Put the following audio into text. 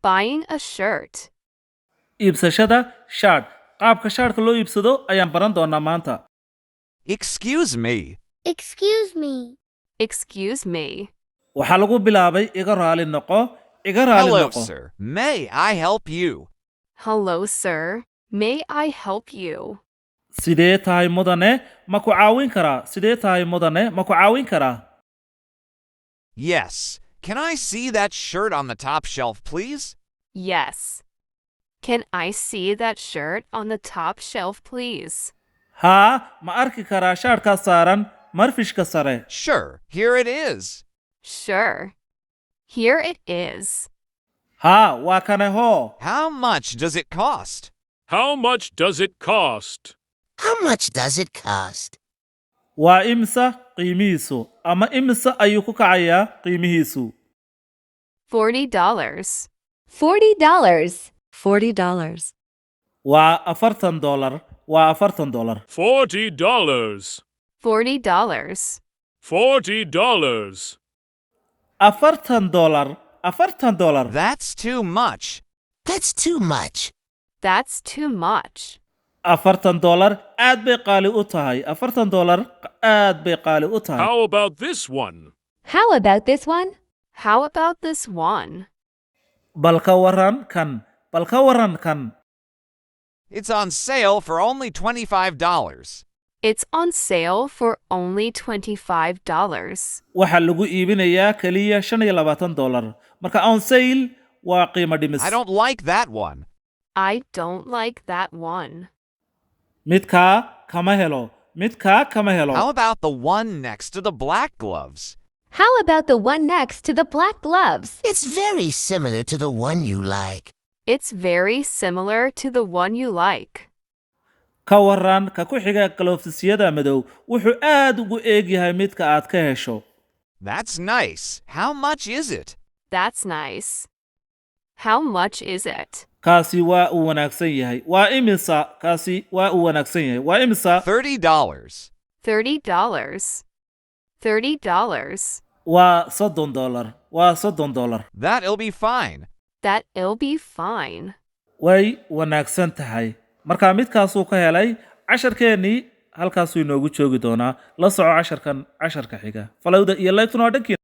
Buying a shirt. iibsashada shaadh qaabka shaadhka loo iibsado ayaan baran doonaa maanta Excuse me. Excuse me. Excuse me. waxaa lagu bilaabay iga raali noqo iga raali Hello, noqo sir. May I help you? Hello, sir. May I help you? sidee tahay mudane ma ku caawin karaa sidee tahay mudane ma ku caawin karaa Yes. Can I see that shirt on the top shelf, please? Yes. Can I see that shirt on the top shelf, please? haa ma arki karaa shaadhkaa saaran marfishka sare Sure. Here it is. Sure. Here it is. haa waa kane hoo How much does it cost? How much does it cost? How much does it cost? waa imisa qiimihiisu ama imisa ayuu ku kacayaa qiimihiisu $40. $40. $40. waa $40 waa $40 $40. $40. $40. $40 $40 That's too much. That's too much. That's too much. $40 aad bay qaali u tahay $40 aad bay qaali u tahay How about this one? How about this one? How about this one? bal ka waran kan bal ka waran kan It's on sale for only $25. It's on sale for only $25. waxaa lagu iibinayaa kaliya $25 marka on sale waa qiimo dhimis I don't like that one. I don't like that one. midkaa kama helo midkaa kama helo How about the one next to the black gloves? How about the one next to the black gloves? It's very similar to the one you like. It's very similar to the one you like. ka waran ka ku xiga galoofsisyada madow wuxuu aad ugu eeg yahay midka aad ka hesho That's nice. How much is it? That's nice. How much is it? kaasi waa uu wanaagsan yahay waa imisa kaasi waa uu wanaagsan yahay waa imisa $30. $30. $30. waa $30 waa $30 That'll be fine. That'll be fine. way wanaagsan tahay marka midkaasuu ka helay casharkeennii halkaasuu inoogu joogi doonaa la soco casharkan casharka xiga falowda iyo laybtuna waa dhankii